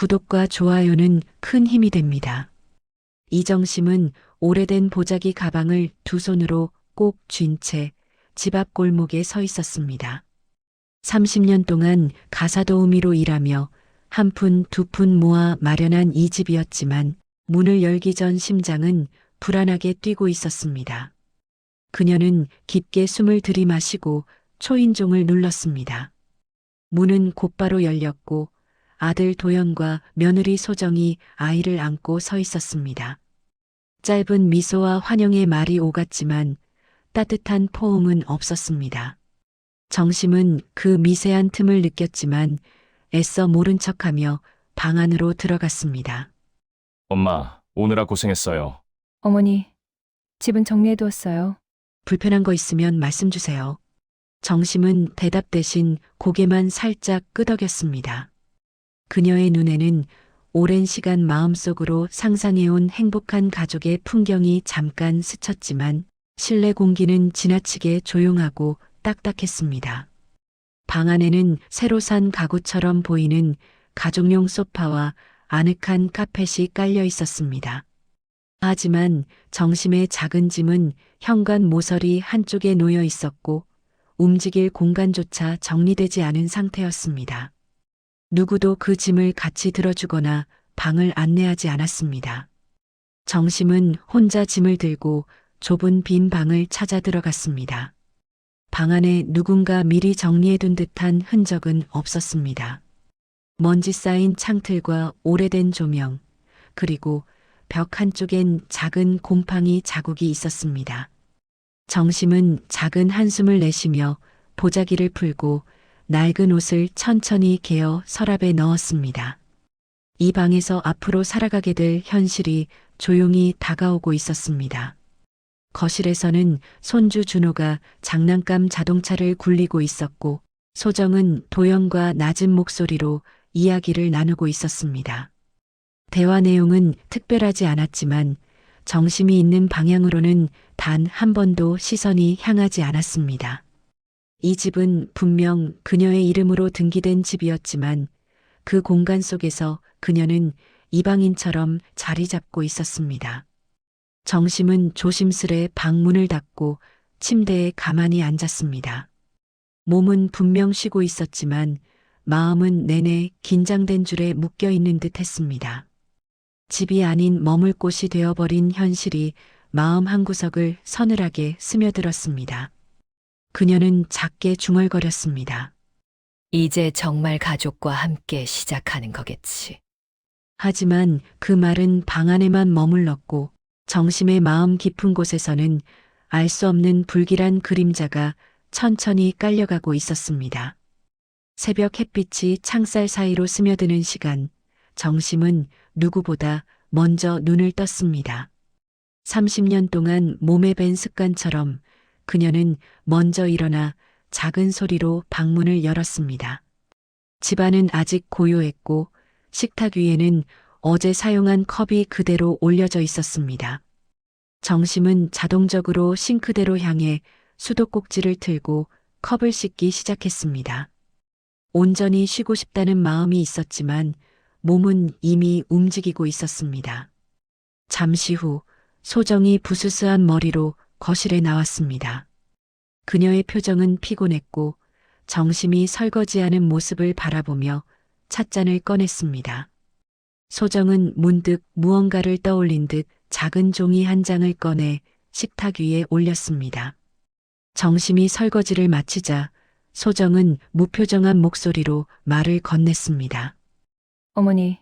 구독과 좋아요는 큰 힘이 됩니다. 이정심은 오래된 보자기 가방을 두 손으로 꼭 쥔 채 집 앞 골목에 서 있었습니다. 30년 동안 가사도우미로 일하며 한 푼 두 푼 모아 마련한 이 집이었지만 문을 열기 전 심장은 불안하게 뛰고 있었습니다. 그녀는 깊게 숨을 들이마시고 초인종을 눌렀습니다. 문은 곧바로 열렸고 아들 도연과 며느리 소정이 아이를 안고 서 있었습니다. 짧은 미소와 환영의 말이 오갔지만 따뜻한 포옹은 없었습니다. 정심은 그 미세한 틈을 느꼈지만 애써 모른 척하며 방 안으로 들어갔습니다. 엄마, 오느라 고생했어요. 어머니, 집은 정리해두었어요. 불편한 거 있으면 말씀 주세요. 정심은 대답 대신 고개만 살짝 끄덕였습니다. 그녀의 눈에는 오랜 시간 마음속으로 상상해온 행복한 가족의 풍경이 잠깐 스쳤지만 실내 공기는 지나치게 조용하고 딱딱했습니다. 방 안에는 새로 산 가구처럼 보이는 가족용 소파와 아늑한 카펫이 깔려 있었습니다. 하지만 정심의 작은 짐은 현관 모서리 한쪽에 놓여 있었고 움직일 공간조차 정리되지 않은 상태였습니다. 누구도 그 짐을 같이 들어주거나 방을 안내하지 않았습니다. 정심은 혼자 짐을 들고 좁은 빈 방을 찾아 들어갔습니다. 방 안에 누군가 미리 정리해둔 듯한 흔적은 없었습니다. 먼지 쌓인 창틀과 오래된 조명, 그리고 벽 한쪽엔 작은 곰팡이 자국이 있었습니다. 정심은 작은 한숨을 내쉬며 보자기를 풀고 낡은 옷을 천천히 개어 서랍에 넣었습니다. 이 방에서 앞으로 살아가게 될 현실이 조용히 다가오고 있었습니다. 거실에서는 손주 준호가 장난감 자동차를 굴리고 있었고 소정은 도연과 낮은 목소리로 이야기를 나누고 있었습니다. 대화 내용은 특별하지 않았지만 정심이 있는 방향으로는 단 한 번도 시선이 향하지 않았습니다. 이 집은 분명 그녀의 이름으로 등기된 집이었지만 그 공간 속에서 그녀는 이방인처럼 자리 잡고 있었습니다. 정심은 조심스레 방문을 닫고 침대에 가만히 앉았습니다. 몸은 분명 쉬고 있었지만 마음은 내내 긴장된 줄에 묶여 있는 듯 했습니다. 집이 아닌 머물 곳이 되어버린 현실이 마음 한구석을 서늘하게 스며들었습니다. 그녀는 작게 중얼거렸습니다. 이제 정말 가족과 함께 시작하는 거겠지. 하지만 그 말은 방 안에만 머물렀고 정심의 마음 깊은 곳에서는 알 수 없는 불길한 그림자가 천천히 깔려가고 있었습니다. 새벽 햇빛이 창살 사이로 스며드는 시간, 정심은 누구보다 먼저 눈을 떴습니다. 30년 동안 몸에 밴 습관처럼 그녀는 먼저 일어나 작은 소리로 방문을 열었습니다. 집안은 아직 고요했고 식탁 위에는 어제 사용한 컵이 그대로 올려져 있었습니다. 정심은 자동적으로 싱크대로 향해 수도꼭지를 틀고 컵을 씻기 시작했습니다. 온전히 쉬고 싶다는 마음이 있었지만 몸은 이미 움직이고 있었습니다. 잠시 후 소정이 부스스한 머리로 거실에 나왔습니다. 그녀의 표정은 피곤했고 정심이 설거지하는 모습을 바라보며 찻잔을 꺼냈습니다. 소정은 문득 무언가를 떠올린 듯 작은 종이 한 장을 꺼내 식탁 위에 올렸습니다. 정심이 설거지를 마치자 소정은 무표정한 목소리로 말을 건넸습니다. 어머니,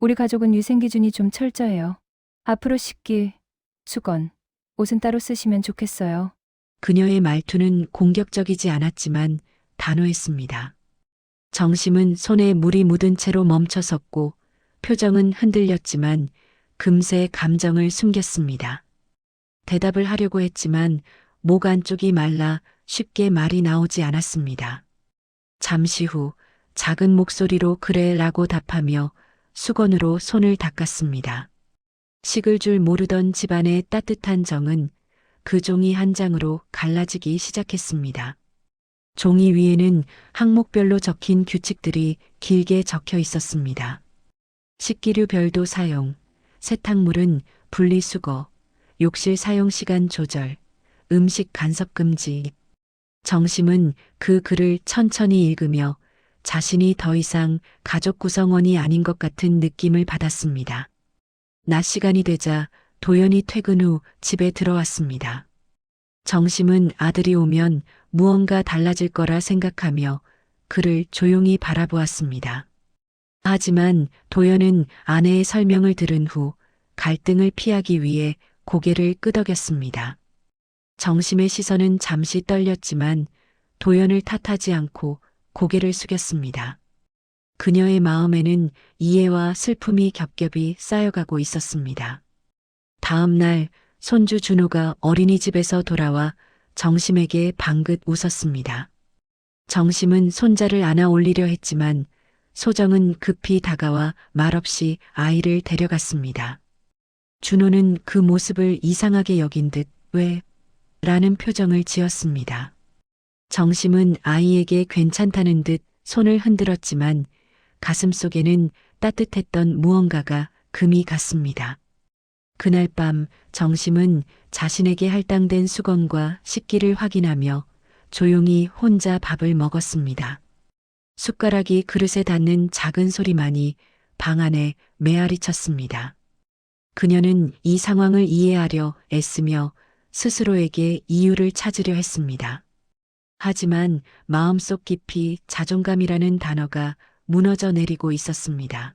우리 가족은 위생 기준이 좀 철저해요. 앞으로 식기, 수건, 옷은 따로 쓰시면 좋겠어요. 그녀의 말투는 공격적이지 않았지만 단호했습니다. 정심은 손에 물이 묻은 채로 멈춰섰고 표정은 흔들렸지만 금세 감정을 숨겼습니다. 대답을 하려고 했지만 목 안쪽이 말라 쉽게 말이 나오지 않았습니다. 잠시 후 작은 목소리로 그래 라고 답하며 수건으로 손을 닦았습니다. 식을 줄 모르던 집안의 따뜻한 정은 그 종이 한 장으로 갈라지기 시작했습니다. 종이 위에는 항목별로 적힌 규칙들이 길게 적혀 있었습니다. 식기류 별도 사용, 세탁물은 분리수거, 욕실 사용 시간 조절, 음식 간섭 금지. 정심은 그 글을 천천히 읽으며 자신이 더 이상 가족 구성원이 아닌 것 같은 느낌을 받았습니다. 낮 시간이 되자 도연이 퇴근 후 집에 들어왔습니다. 정심은 아들이 오면 무언가 달라질 거라 생각하며 그를 조용히 바라보았습니다. 하지만 도연은 아내의 설명을 들은 후 갈등을 피하기 위해 고개를 끄덕였습니다. 정심의 시선은 잠시 떨렸지만 도연을 탓하지 않고 고개를 숙였습니다. 그녀의 마음에는 이해와 슬픔이 겹겹이 쌓여가고 있었습니다. 다음 날 손주 준호가 어린이집에서 돌아와 정심에게 방긋 웃었습니다. 정심은 손자를 안아 올리려 했지만 소정은 급히 다가와 말없이 아이를 데려갔습니다. 준호는 그 모습을 이상하게 여긴 듯 왜? 라는 표정을 지었습니다. 정심은 아이에게 괜찮다는 듯 손을 흔들었지만 가슴속에는 따뜻했던 무언가가 금이 갔습니다. 그날 밤 정심은 자신에게 할당된 수건과 식기를 확인하며 조용히 혼자 밥을 먹었습니다. 숟가락이 그릇에 닿는 작은 소리만이 방 안에 메아리 쳤습니다. 그녀는 이 상황을 이해하려 애쓰며 스스로에게 이유를 찾으려 했습니다. 하지만 마음속 깊이 자존감이라는 단어가 무너져 내리고 있었습니다.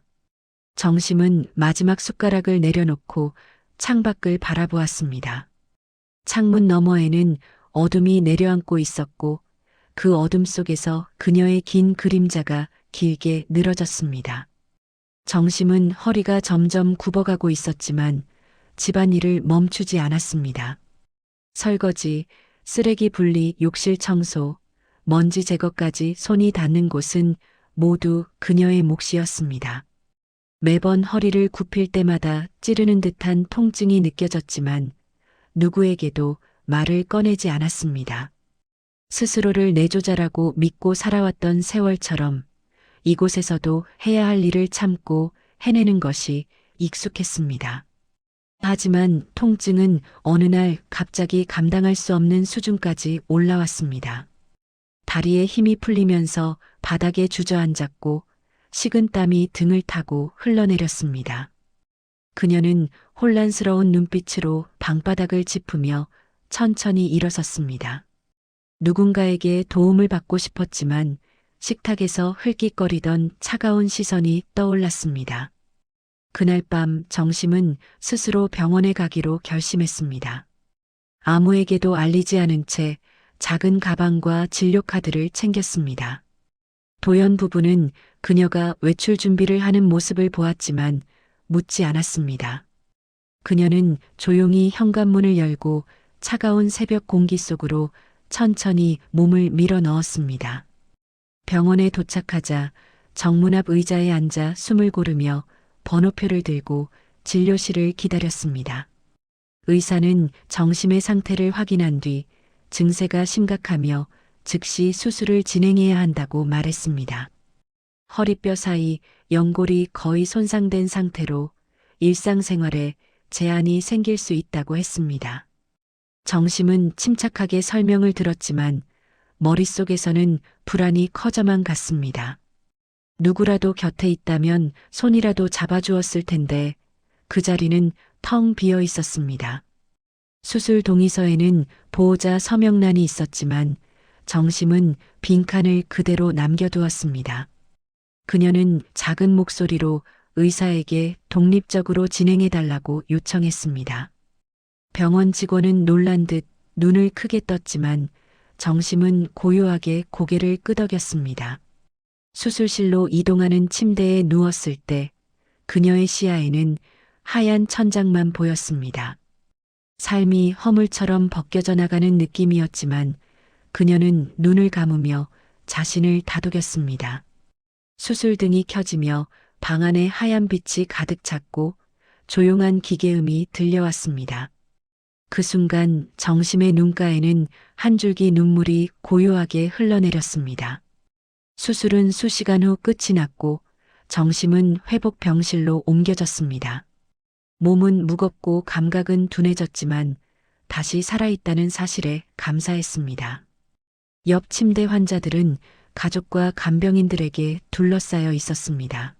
정심은 마지막 숟가락을 내려놓고 창밖을 바라보았습니다. 창문 너머에는 어둠이 내려앉고 있었고 그 어둠 속에서 그녀의 긴 그림자가 길게 늘어졌습니다. 정심은 허리가 점점 굽어가고 있었지만 집안일을 멈추지 않았습니다. 설거지, 쓰레기 분리, 욕실 청소, 먼지 제거까지 손이 닿는 곳은 모두 그녀의 몫이었습니다. 매번 허리를 굽힐 때마다 찌르는 듯한 통증이 느껴졌지만 누구에게도 말을 꺼내지 않았습니다. 스스로를 내조자라고 믿고 살아왔던 세월처럼 이곳에서도 해야 할 일을 참고 해내는 것이 익숙했습니다. 하지만 통증은 어느 날 갑자기 감당할 수 없는 수준까지 올라왔습니다. 다리에 힘이 풀리면서 바닥에 주저앉았고 식은땀이 등을 타고 흘러내렸습니다. 그녀는 혼란스러운 눈빛으로 방바닥을 짚으며 천천히 일어섰습니다. 누군가에게 도움을 받고 싶었지만 식탁에서 흘깃거리던 차가운 시선이 떠올랐습니다. 그날 밤 정심은 스스로 병원에 가기로 결심했습니다. 아무에게도 알리지 않은 채 작은 가방과 진료카드를 챙겼습니다. 도연 부부는 그녀가 외출 준비를 하는 모습을 보았지만 묻지 않았습니다. 그녀는 조용히 현관문을 열고 차가운 새벽 공기 속으로 천천히 몸을 밀어 넣었습니다. 병원에 도착하자 정문 앞 의자에 앉아 숨을 고르며 번호표를 들고 진료실을 기다렸습니다. 의사는 정심의 상태를 확인한 뒤 증세가 심각하며 즉시 수술을 진행해야 한다고 말했습니다. 허리뼈 사이 연골이 거의 손상된 상태로 일상생활에 제한이 생길 수 있다고 했습니다. 정심은 침착하게 설명을 들었지만 머릿속에서는 불안이 커져만 갔습니다. 누구라도 곁에 있다면 손이라도 잡아주었을 텐데 그 자리는 텅 비어 있었습니다. 수술 동의서에는 보호자 서명란이 있었지만 정심은 빈칸을 그대로 남겨두었습니다. 그녀는 작은 목소리로 의사에게 독립적으로 진행해달라고 요청했습니다. 병원 직원은 놀란 듯 눈을 크게 떴지만 정심은 고요하게 고개를 끄덕였습니다. 수술실로 이동하는 침대에 누웠을 때 그녀의 시야에는 하얀 천장만 보였습니다. 삶이 허물처럼 벗겨져 나가는 느낌이었지만 그녀는 눈을 감으며 자신을 다독였습니다. 수술등이 켜지며 방 안에 하얀 빛이 가득 찼고 조용한 기계음이 들려왔습니다. 그 순간 정심의 눈가에는 한 줄기 눈물이 고요하게 흘러내렸습니다. 수술은 수시간 후 끝이 났고 정심은 회복 병실로 옮겨졌습니다. 몸은 무겁고 감각은 둔해졌지만 다시 살아있다는 사실에 감사했습니다. 옆 침대 환자들은 가족과 간병인들에게 둘러싸여 있었습니다.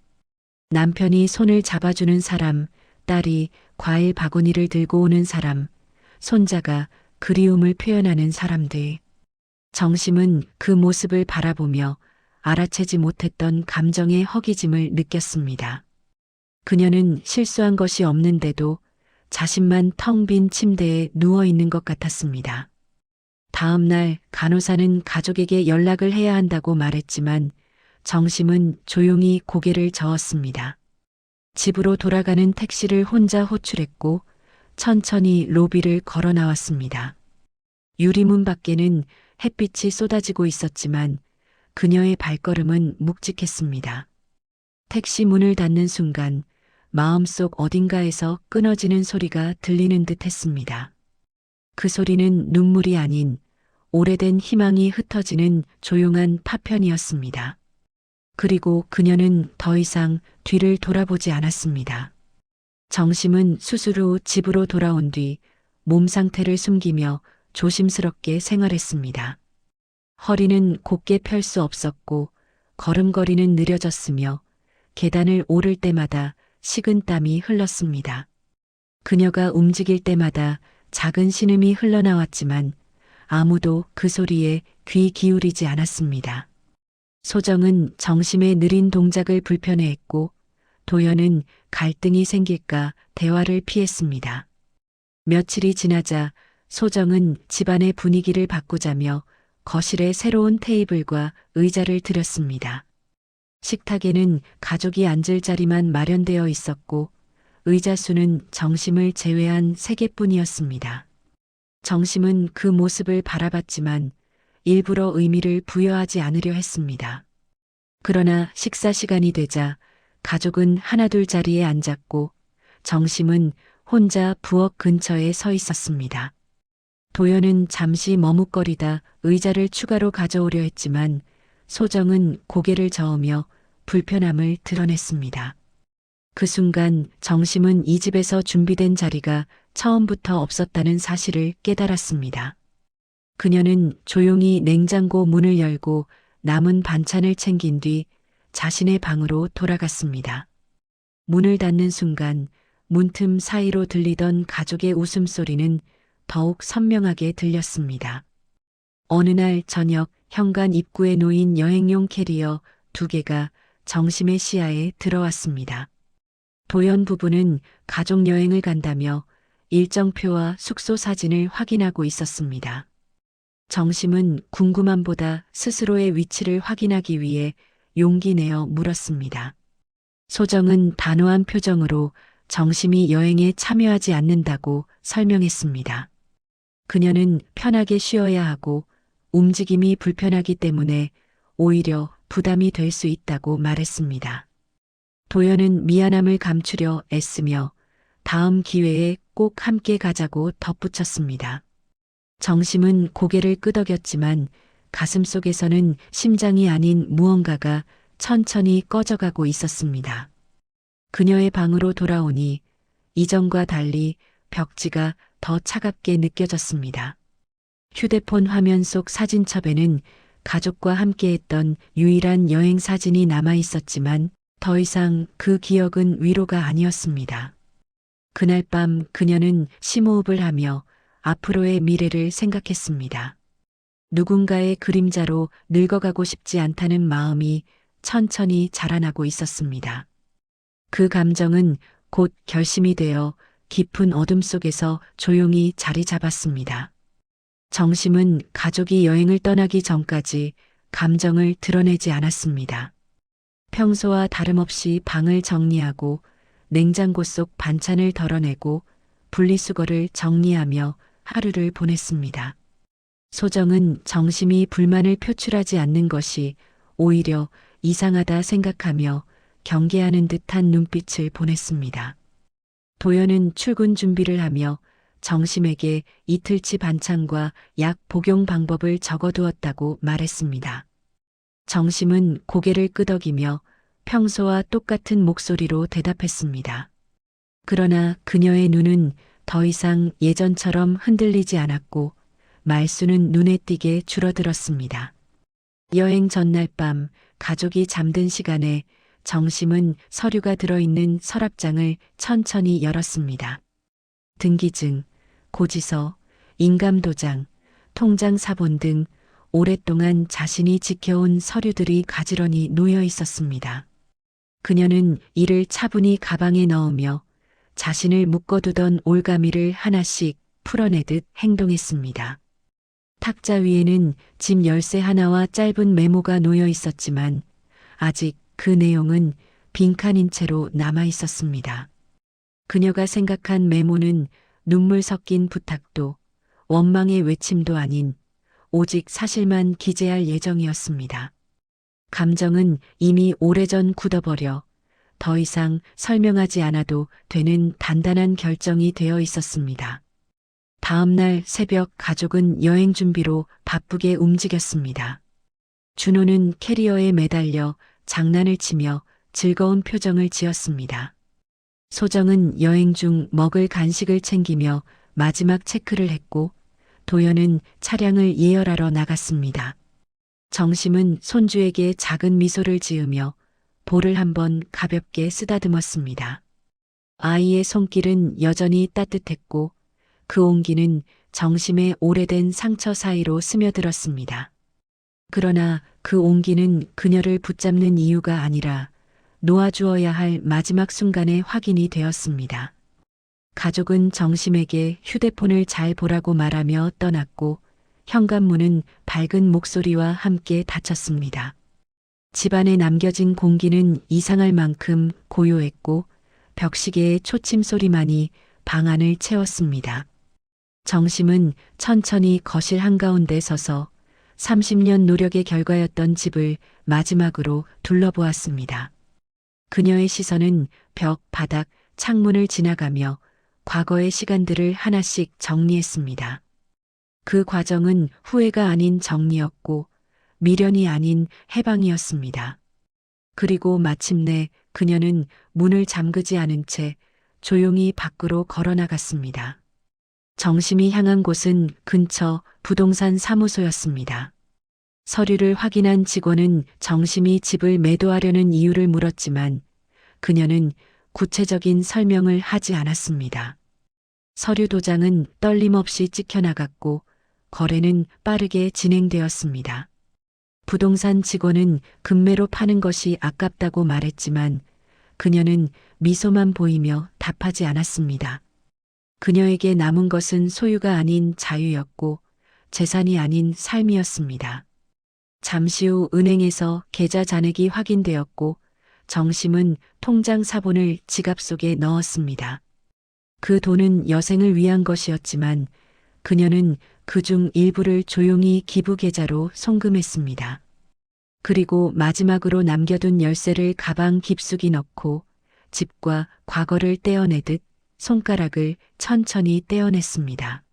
남편이 손을 잡아주는 사람, 딸이 과일 바구니를 들고 오는 사람, 손자가 그리움을 표현하는 사람들. 정심은 그 모습을 바라보며 알아채지 못했던 감정의 허기짐을 느꼈습니다. 그녀는 실수한 것이 없는데도 자신만 텅 빈 침대에 누워 있는 것 같았습니다. 다음 날 간호사는 가족에게 연락을 해야 한다고 말했지만 정심은 조용히 고개를 저었습니다. 집으로 돌아가는 택시를 혼자 호출했고 천천히 로비를 걸어 나왔습니다. 유리문 밖에는 햇빛이 쏟아지고 있었지만 그녀의 발걸음은 묵직했습니다. 택시 문을 닫는 순간 마음속 어딘가에서 끊어지는 소리가 들리는 듯 했습니다. 그 소리는 눈물이 아닌 오래된 희망이 흩어지는 조용한 파편이었습니다. 그리고 그녀는 더 이상 뒤를 돌아보지 않았습니다. 정심은 수술 후 집으로 돌아온 뒤 몸 상태를 숨기며 조심스럽게 생활했습니다. 허리는 곧게 펼 수 없었고 걸음걸이는 느려졌으며 계단을 오를 때마다 식은 땀이 흘렀습니다. 그녀가 움직일 때마다 작은 신음이 흘러나왔지만 아무도 그 소리에 귀 기울이지 않았습니다. 소정은 정심의 느린 동작을 불편해했고 도연은 갈등이 생길까 대화를 피했습니다. 며칠이 지나자 소정은 집안의 분위기를 바꾸자며 거실에 새로운 테이블과 의자를 들였습니다. 식탁에는 가족이 앉을 자리만 마련되어 있었고 의자 수는 정심을 제외한 3개뿐이었습니다. 정심은 그 모습을 바라봤지만 일부러 의미를 부여하지 않으려 했습니다. 그러나 식사 시간이 되자 가족은 하나둘 자리에 앉았고 정심은 혼자 부엌 근처에 서 있었습니다. 도연은 잠시 머뭇거리다 의자를 추가로 가져오려 했지만 소정은 고개를 저으며 불편함을 드러냈습니다. 그 순간 정심은 이 집에서 준비된 자리가 처음부터 없었다는 사실을 깨달았습니다. 그녀는 조용히 냉장고 문을 열고 남은 반찬을 챙긴 뒤 자신의 방으로 돌아갔습니다. 문을 닫는 순간 문틈 사이로 들리던 가족의 웃음소리는 더욱 선명하게 들렸습니다. 어느 날 저녁 현관 입구에 놓인 여행용 캐리어 2개가 정심의 시야에 들어왔습니다. 도연 부부는 가족 여행을 간다며 일정표와 숙소 사진을 확인하고 있었습니다. 정심은 궁금함보다 스스로의 위치를 확인하기 위해 용기 내어 물었습니다. 소정은 단호한 표정으로 정심이 여행에 참여하지 않는다고 설명했습니다. 그녀는 편하게 쉬어야 하고 움직임이 불편하기 때문에 오히려 부담이 될 수 있다고 말했습니다. 도연은 미안함을 감추려 애쓰며 다음 기회에 꼭 함께 가자고 덧붙였습니다. 정심은 고개를 끄덕였지만 가슴속에서는 심장이 아닌 무언가가 천천히 꺼져가고 있었습니다. 그녀의 방으로 돌아오니 이전과 달리 벽지가 더 차갑게 느껴졌습니다. 휴대폰 화면 속 사진첩에는 가족과 함께했던 유일한 여행 사진이 남아 있었지만 더 이상 그 기억은 위로가 아니었습니다. 그날 밤 그녀는 심호흡을 하며 앞으로의 미래를 생각했습니다. 누군가의 그림자로 늙어가고 싶지 않다는 마음이 천천히 자라나고 있었습니다. 그 감정은 곧 결심이 되어 깊은 어둠 속에서 조용히 자리 잡았습니다. 정심은 가족이 여행을 떠나기 전까지 감정을 드러내지 않았습니다. 평소와 다름없이 방을 정리하고 냉장고 속 반찬을 덜어내고 분리수거를 정리하며 하루를 보냈습니다. 소정은 정심이 불만을 표출하지 않는 것이 오히려 이상하다 생각하며 경계하는 듯한 눈빛을 보냈습니다. 도연은 출근 준비를 하며 정심에게 이틀치 반찬과 약 복용 방법을 적어두었다고 말했습니다. 정심은 고개를 끄덕이며 평소와 똑같은 목소리로 대답했습니다. 그러나 그녀의 눈은 더 이상 예전처럼 흔들리지 않았고 말수는 눈에 띄게 줄어들었습니다. 여행 전날 밤 가족이 잠든 시간에 정심은 서류가 들어있는 서랍장을 천천히 열었습니다. 등기증, 고지서, 인감도장, 통장 사본 등 오랫동안 자신이 지켜온 서류들이 가지런히 놓여 있었습니다. 그녀는 이를 차분히 가방에 넣으며 자신을 묶어두던 올가미를 하나씩 풀어내듯 행동했습니다. 탁자 위에는 집 열쇠 하나와 짧은 메모가 놓여 있었지만 아직 그 내용은 빈칸인 채로 남아 있었습니다. 그녀가 생각한 메모는 눈물 섞인 부탁도 원망의 외침도 아닌 오직 사실만 기재할 예정이었습니다. 감정은 이미 오래전 굳어버려 더 이상 설명하지 않아도 되는 단단한 결정이 되어 있었습니다. 다음 날 새벽 가족은 여행 준비로 바쁘게 움직였습니다. 준호는 캐리어에 매달려 장난을 치며 즐거운 표정을 지었습니다. 소정은 여행 중 먹을 간식을 챙기며 마지막 체크를 했고 도연은 차량을 예열하러 나갔습니다. 정심은 손주에게 작은 미소를 지으며 볼을 한번 가볍게 쓰다듬었습니다. 아이의 손길은 여전히 따뜻했고 그 온기는 정심의 오래된 상처 사이로 스며들었습니다. 그러나 그 온기는 그녀를 붙잡는 이유가 아니라 놓아주어야 할 마지막 순간의 확인이 되었습니다. 가족은 정심에게 휴대폰을 잘 보라고 말하며 떠났고 현관문은 밝은 목소리와 함께 닫혔습니다. 집안에 남겨진 공기는 이상할 만큼 고요했고 벽시계의 초침 소리만이 방 안을 채웠습니다. 정심은 천천히 거실 한가운데 서서 30년 노력의 결과였던 집을 마지막으로 둘러보았습니다. 그녀의 시선은 벽, 바닥, 창문을 지나가며 과거의 시간들을 하나씩 정리했습니다. 그 과정은 후회가 아닌 정리였고 미련이 아닌 해방이었습니다. 그리고 마침내 그녀는 문을 잠그지 않은 채 조용히 밖으로 걸어나갔습니다. 정심이 향한 곳은 근처 부동산 사무소였습니다. 서류를 확인한 직원은 정심이 집을 매도하려는 이유를 물었지만 그녀는 구체적인 설명을 하지 않았습니다. 서류 도장은 떨림 없이 찍혀나갔고 거래는 빠르게 진행되었습니다. 부동산 직원은 금매로 파는 것이 아깝다고 말했지만 그녀는 미소만 보이며 답하지 않았습니다. 그녀에게 남은 것은 소유가 아닌 자유였고 재산이 아닌 삶이었습니다. 잠시 후 은행에서 계좌 잔액이 확인되었고 정심은 통장 사본을 지갑 속에 넣었습니다. 그 돈은 여생을 위한 것이었지만 그녀는 그중 일부를 조용히 기부 계좌로 송금했습니다. 그리고 마지막으로 남겨둔 열쇠를 가방 깊숙이 넣고 집과 과거를 떼어내듯 손가락을 천천히 떼어냈습니다.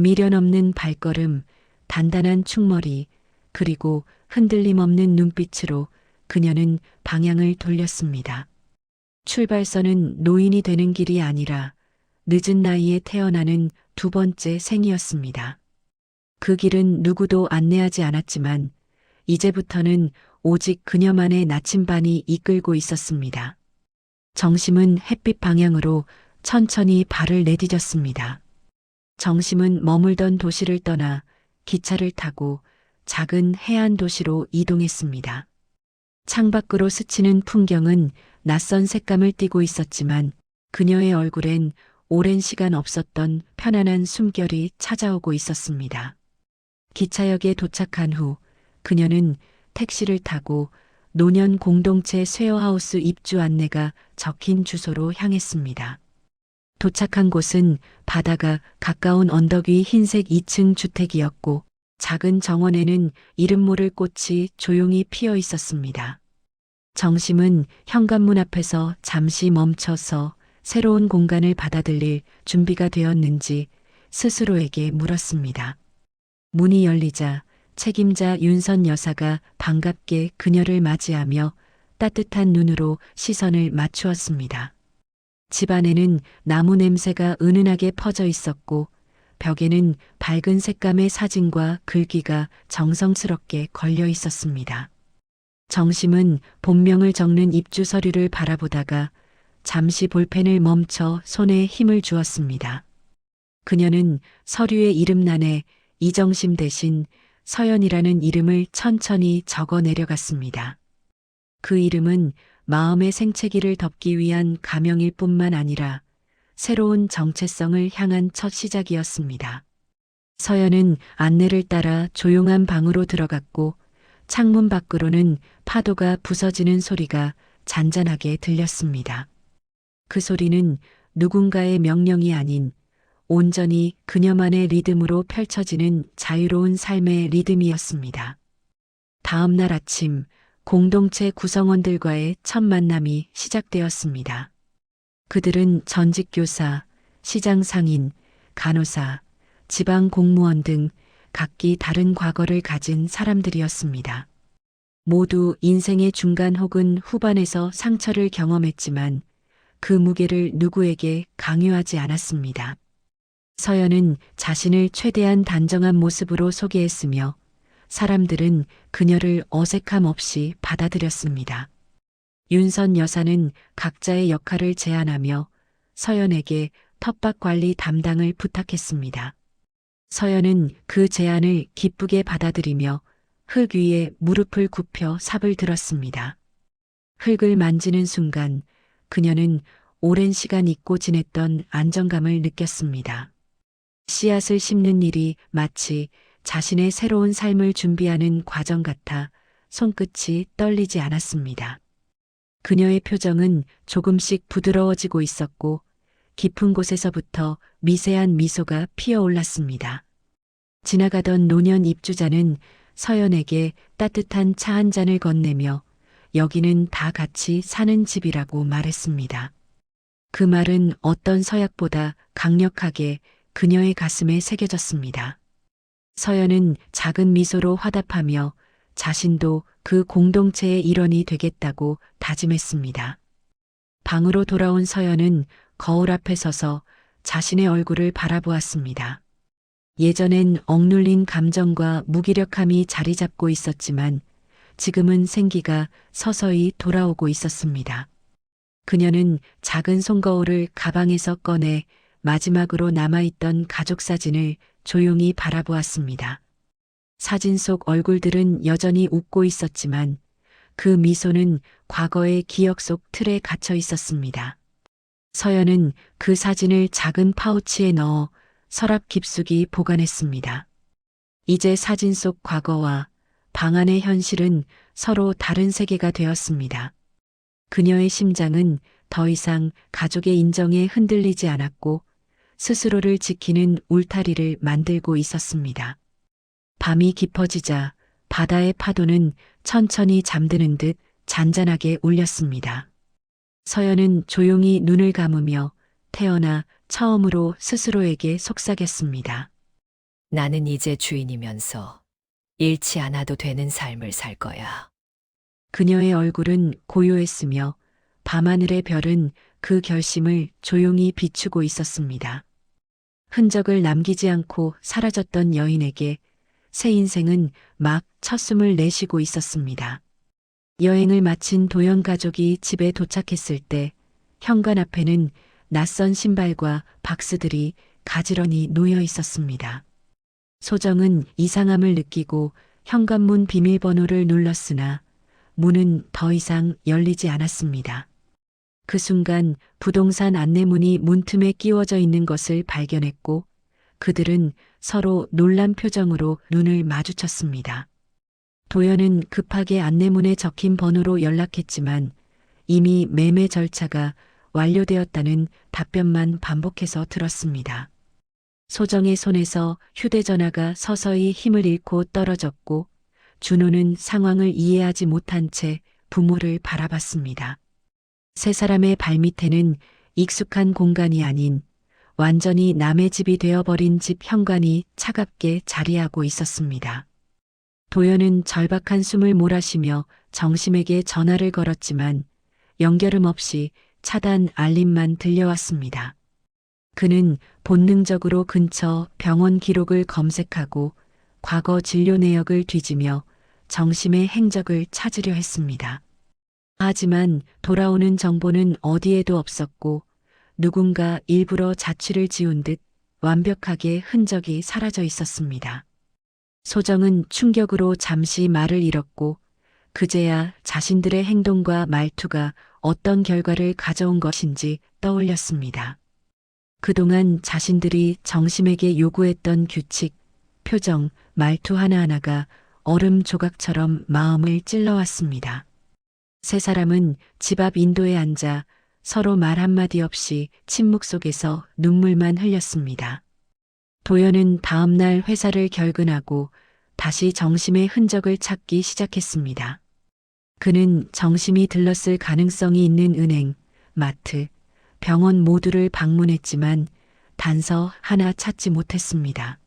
미련 없는 발걸음, 단단한 충머리, 그리고 흔들림 없는 눈빛으로 그녀는 방향을 돌렸습니다. 출발선은 노인이 되는 길이 아니라 늦은 나이에 태어나는 두 번째 생이었습니다. 그 길은 누구도 안내하지 않았지만 이제부터는 오직 그녀만의 나침반이 이끌고 있었습니다. 정심은 햇빛 방향으로 천천히 발을 내디뎠습니다. 정심은 머물던 도시를 떠나 기차를 타고 작은 해안 도시로 이동했습니다. 창밖으로 스치는 풍경은 낯선 색감을 띠고 있었지만 그녀의 얼굴엔 오랜 시간 없었던 편안한 숨결이 찾아오고 있었습니다. 기차역에 도착한 후 그녀는 택시를 타고 노년 공동체 쉐어하우스 입주 안내가 적힌 주소로 향했습니다. 도착한 곳은 바다가 가까운 언덕 위 흰색 2층 주택이었고 작은 정원에는 이름 모를 꽃이 조용히 피어 있었습니다. 정심은 현관문 앞에서 잠시 멈춰서 새로운 공간을 받아들일 준비가 되었는지 스스로에게 물었습니다. 문이 열리자 책임자 윤선 여사가 반갑게 그녀를 맞이하며 따뜻한 눈으로 시선을 맞추었습니다. 집 안에는 나무 냄새가 은은하게 퍼져 있었고 벽에는 밝은 색감의 사진과 글귀가 정성스럽게 걸려 있었습니다. 정심은 본명을 적는 입주 서류를 바라보다가 잠시 볼펜을 멈춰 손에 힘을 주었습니다. 그녀는 서류의 이름란에 이정심 대신 서연이라는 이름을 천천히 적어 내려갔습니다. 그 이름은 마음의 생채기를 덮기 위한 가명일 뿐만 아니라 새로운 정체성을 향한 첫 시작이었습니다. 서연은 안내를 따라 조용한 방으로 들어갔고 창문 밖으로는 파도가 부서지는 소리가 잔잔하게 들렸습니다. 그 소리는 누군가의 명령이 아닌 온전히 그녀만의 리듬으로 펼쳐지는 자유로운 삶의 리듬이었습니다. 다음 날 아침 공동체 구성원들과의 첫 만남이 시작되었습니다. 그들은 전직 교사, 시장 상인, 간호사, 지방 공무원 등 각기 다른 과거를 가진 사람들이었습니다. 모두 인생의 중간 혹은 후반에서 상처를 경험했지만 그 무게를 누구에게 강요하지 않았습니다. 서연은 자신을 최대한 단정한 모습으로 소개했으며 사람들은 그녀를 어색함 없이 받아들였습니다. 윤선 여사는 각자의 역할을 제안하며 서연에게 텃밭 관리 담당을 부탁했습니다. 서연은 그 제안을 기쁘게 받아들이며 흙 위에 무릎을 굽혀 삽을 들었습니다. 흙을 만지는 순간 그녀는 오랜 시간 잊고 지냈던 안정감을 느꼈습니다. 씨앗을 심는 일이 마치 자신의 새로운 삶을 준비하는 과정 같아 손끝이 떨리지 않았습니다. 그녀의 표정은 조금씩 부드러워지고 있었고 깊은 곳에서부터 미세한 미소가 피어올랐습니다. 지나가던 노년 입주자는 서연에게 따뜻한 차 한 잔을 건네며 여기는 다 같이 사는 집이라고 말했습니다. 그 말은 어떤 서약보다 강력하게 그녀의 가슴에 새겨졌습니다. 서연은 작은 미소로 화답하며 자신도 그 공동체의 일원이 되겠다고 다짐했습니다. 방으로 돌아온 서연은 거울 앞에 서서 자신의 얼굴을 바라보았습니다. 예전엔 억눌린 감정과 무기력함이 자리 잡고 있었지만 지금은 생기가 서서히 돌아오고 있었습니다. 그녀는 작은 손거울을 가방에서 꺼내 마지막으로 남아있던 가족 사진을 조용히 바라보았습니다. 사진 속 얼굴들은 여전히 웃고 있었지만 그 미소는 과거의 기억 속 틀에 갇혀 있었습니다. 서연은 그 사진을 작은 파우치에 넣어 서랍 깊숙이 보관했습니다. 이제 사진 속 과거와 방 안의 현실은 서로 다른 세계가 되었습니다. 그녀의 심장은 더 이상 가족의 인정에 흔들리지 않았고 스스로를 지키는 울타리를 만들고 있었습니다. 밤이 깊어지자 바다의 파도는 천천히 잠드는 듯 잔잔하게 울렸습니다. 서연은 조용히 눈을 감으며 태어나 처음으로 스스로에게 속삭였습니다. 나는 이제 주인이면서 잃지 않아도 되는 삶을 살 거야. 그녀의 얼굴은 고요했으며 밤하늘의 별은 그 결심을 조용히 비추고 있었습니다. 흔적을 남기지 않고 사라졌던 여인에게 새 인생은 막 첫숨을 내쉬고 있었습니다. 여행을 마친 도연 가족이 집에 도착했을 때 현관 앞에는 낯선 신발과 박스들이 가지런히 놓여 있었습니다. 소정은 이상함을 느끼고 현관문 비밀번호를 눌렀으나 문은 더 이상 열리지 않았습니다. 그 순간 부동산 안내문이 문틈에 끼워져 있는 것을 발견했고 그들은 서로 놀란 표정으로 눈을 마주쳤습니다. 도연은 급하게 안내문에 적힌 번호로 연락했지만 이미 매매 절차가 완료되었다는 답변만 반복해서 들었습니다. 소정의 손에서 휴대전화가 서서히 힘을 잃고 떨어졌고 준호는 상황을 이해하지 못한 채 부모를 바라봤습니다. 세 사람의 발밑에는 익숙한 공간이 아닌 완전히 남의 집이 되어버린 집 현관이 차갑게 자리하고 있었습니다. 도연은 절박한 숨을 몰아쉬며 정심에게 전화를 걸었지만 연결음 없이 차단 알림만 들려왔습니다. 그는 본능적으로 근처 병원 기록을 검색하고 과거 진료 내역을 뒤지며 정심의 행적을 찾으려 했습니다. 하지만 돌아오는 정보는 어디에도 없었고 누군가 일부러 자취를 지운 듯 완벽하게 흔적이 사라져 있었습니다. 소정은 충격으로 잠시 말을 잃었고 그제야 자신들의 행동과 말투가 어떤 결과를 가져온 것인지 떠올렸습니다. 그동안 자신들이 정심에게 요구했던 규칙, 표정, 말투 하나하나가 얼음 조각처럼 마음을 찔러왔습니다. 세 사람은 집 앞 인도에 앉아 서로 말 한마디 없이 침묵 속에서 눈물만 흘렸습니다. 도연은 다음날 회사를 결근하고 다시 정심의 흔적을 찾기 시작했습니다. 그는 정심이 들렀을 가능성이 있는 은행, 마트, 병원 모두를 방문했지만 단서 하나 찾지 못했습니다.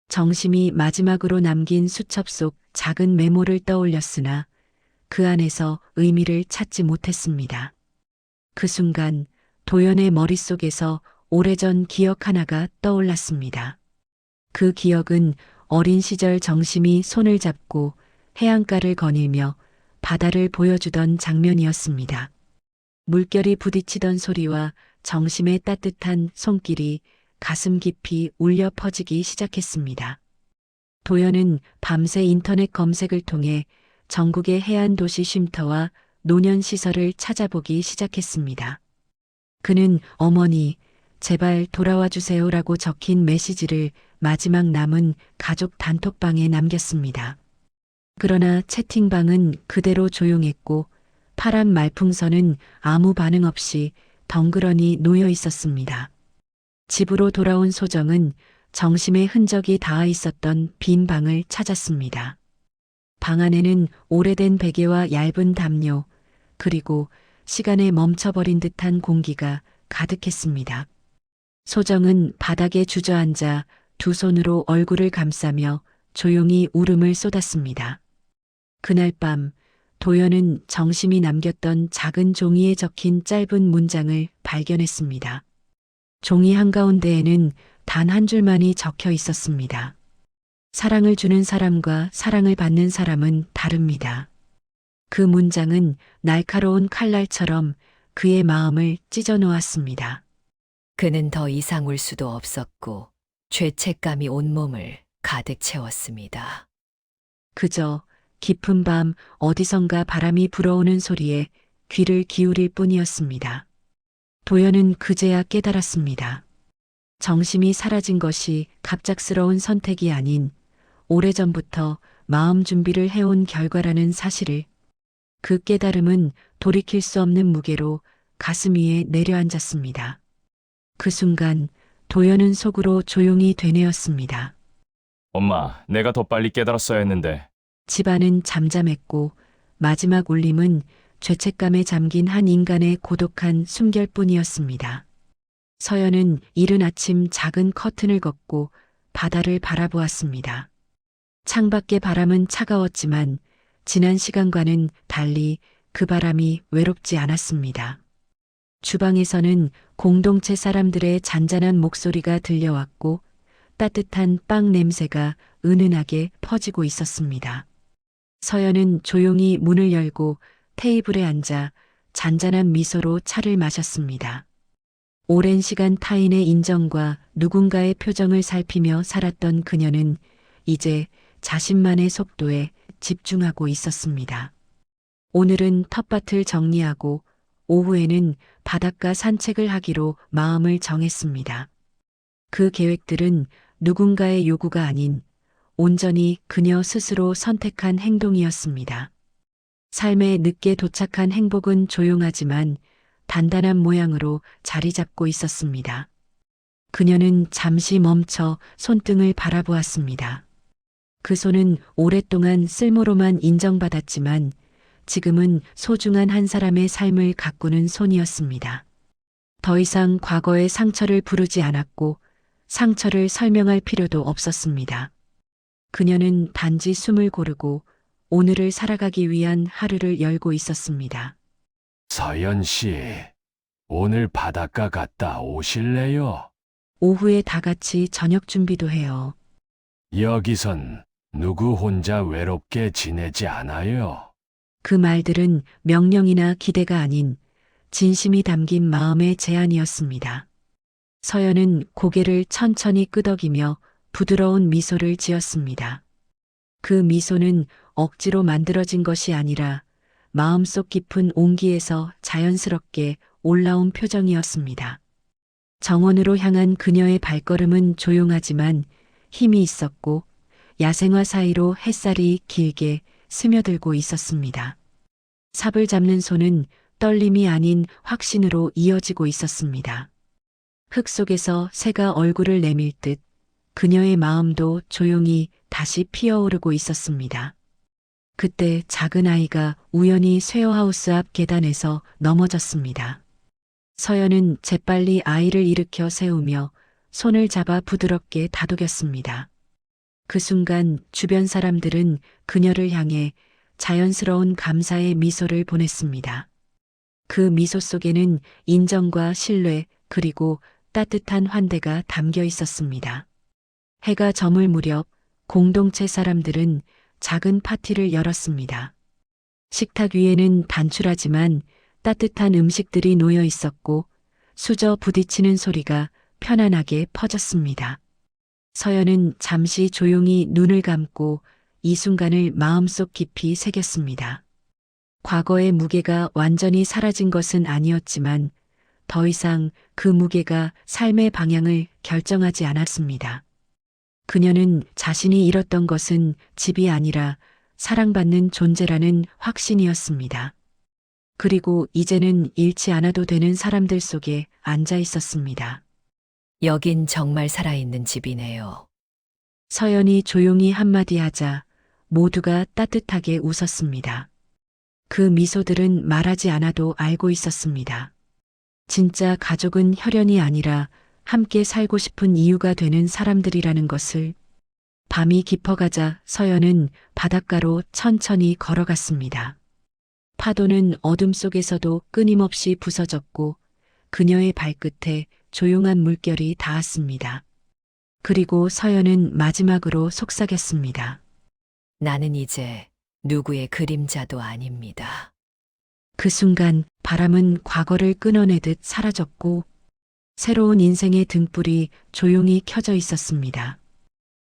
정심이 마지막으로 남긴 수첩 속 작은 메모를 떠올렸으나 그 안에서 의미를 찾지 못했습니다. 그 순간 도연의 머릿속에서 오래전 기억 하나가 떠올랐습니다. 그 기억은 어린 시절 정심이 손을 잡고 해안가를 거닐며 바다를 보여주던 장면이었습니다. 물결이 부딪히던 소리와 정심의 따뜻한 손길이 가슴 깊이 울려 퍼지기 시작했습니다. 도연은 밤새 인터넷 검색을 통해 전국의 해안 도시 쉼터와 노년 시설을 찾아보기 시작했습니다. 그는 어머니, 제발 돌아와 주세요라고 적힌 메시지를 마지막 남은 가족 단톡방에 남겼습니다. 그러나 채팅방은 그대로 조용했고 파란 말풍선은 아무 반응 없이 덩그러니 놓여 있었습니다. 집으로 돌아온 소정은 정심의 흔적이 닿아 있었던 빈 방을 찾았습니다. 방 안에는 오래된 베개와 얇은 담요, 그리고 시간에 멈춰버린 듯한 공기가 가득했습니다. 소정은 바닥에 주저앉아 두 손으로 얼굴을 감싸며 조용히 울음을 쏟았습니다. 그날 밤 도연은 정심이 남겼던 작은 종이에 적힌 짧은 문장을 발견했습니다. 종이 한가운데에는 단 한 줄만이 적혀 있었습니다. 사랑을 주는 사람과 사랑을 받는 사람은 다릅니다. 그 문장은 날카로운 칼날처럼 그의 마음을 찢어 놓았습니다. 그는 더 이상 울 수도 없었고 죄책감이 온몸을 가득 채웠습니다. 그저 깊은 밤 어디선가 바람이 불어오는 소리에 귀를 기울일 뿐이었습니다. 도연은 그제야 깨달았습니다. 정심이 사라진 것이 갑작스러운 선택이 아닌 오래전부터 마음 준비를 해온 결과라는 사실을. 그 깨달음은 돌이킬 수 없는 무게로 가슴 위에 내려앉았습니다. 그 순간 도연은 속으로 조용히 되뇌었습니다. 엄마, 내가 더 빨리 깨달았어야 했는데. 집안은 잠잠했고 마지막 울림은 죄책감에 잠긴 한 인간의 고독한 숨결뿐이었습니다. 서연은 이른 아침 작은 커튼을 걷고 바다를 바라보았습니다. 창밖의 바람은 차가웠지만 지난 시간과는 달리 그 바람이 외롭지 않았습니다. 주방에서는 공동체 사람들의 잔잔한 목소리가 들려왔고 따뜻한 빵 냄새가 은은하게 퍼지고 있었습니다. 서연은 조용히 문을 열고 테이블에 앉아 잔잔한 미소로 차를 마셨습니다. 오랜 시간 타인의 인정과 누군가의 표정을 살피며 살았던 그녀는 이제 자신만의 속도에 집중하고 있었습니다. 오늘은 텃밭을 정리하고 오후에는 바닷가 산책을 하기로 마음을 정했습니다. 그 계획들은 누군가의 요구가 아닌 온전히 그녀 스스로 선택한 행동이었습니다. 삶에 늦게 도착한 행복은 조용하지만 단단한 모양으로 자리 잡고 있었습니다. 그녀는 잠시 멈춰 손등을 바라보았습니다. 그 손은 오랫동안 쓸모로만 인정받았지만 지금은 소중한 한 사람의 삶을 가꾸는 손이었습니다. 더 이상 과거의 상처를 부르지 않았고 상처를 설명할 필요도 없었습니다. 그녀는 단지 숨을 고르고 오늘을 살아가기 위한 하루를 열고 있었습니다. 서연 씨, 오늘 바닷가 갔다 오실래요? 오후에 다 같이 저녁 준비도 해요. 여기선 누구 혼자 외롭게 지내지 않아요. 그 말들은 명령이나 기대가 아닌 진심이 담긴 마음의 제안이었습니다. 서연은 고개를 천천히 끄덕이며 부드러운 미소를 지었습니다. 그 미소는 억지로 만들어진 것이 아니라 마음속 깊은 온기에서 자연스럽게 올라온 표정이었습니다. 정원으로 향한 그녀의 발걸음은 조용하지만 힘이 있었고 야생화 사이로 햇살이 길게 스며들고 있었습니다. 삽을 잡는 손은 떨림이 아닌 확신으로 이어지고 있었습니다. 흙 속에서 새가 얼굴을 내밀 듯 그녀의 마음도 조용히 다시 피어오르고 있었습니다. 그때 작은 아이가 우연히 쉐어하우스 앞 계단에서 넘어졌습니다. 서연은 재빨리 아이를 일으켜 세우며 손을 잡아 부드럽게 다독였습니다. 그 순간 주변 사람들은 그녀를 향해 자연스러운 감사의 미소를 보냈습니다. 그 미소 속에는 인정과 신뢰 그리고 따뜻한 환대가 담겨 있었습니다. 해가 저물 무렵 공동체 사람들은 작은 파티를 열었습니다. 식탁 위에는 단출하지만 따뜻한 음식들이 놓여 있었고 수저 부딪히는 소리가 편안하게 퍼졌습니다. 서연은 잠시 조용히 눈을 감고 이 순간을 마음속 깊이 새겼습니다. 과거의 무게가 완전히 사라진 것은 아니었지만 더 이상 그 무게가 삶의 방향을 결정하지 않았습니다. 그녀는 자신이 잃었던 것은 집이 아니라 사랑받는 존재라는 확신이었습니다. 그리고 이제는 잃지 않아도 되는 사람들 속에 앉아 있었습니다. 여긴 정말 살아있는 집이네요. 서연이 조용히 한마디 하자 모두가 따뜻하게 웃었습니다. 그 미소들은 말하지 않아도 알고 있었습니다. 진짜 가족은 혈연이 아니라 함께 살고 싶은 이유가 되는 사람들이라는 것을. 밤이 깊어가자 서연은 바닷가로 천천히 걸어갔습니다. 파도는 어둠 속에서도 끊임없이 부서졌고 그녀의 발끝에 조용한 물결이 닿았습니다. 그리고 서연은 마지막으로 속삭였습니다. 나는 이제 누구의 그림자도 아닙니다. 그 순간 바람은 과거를 끊어내듯 사라졌고 새로운 인생의 등불이 조용히 켜져 있었습니다.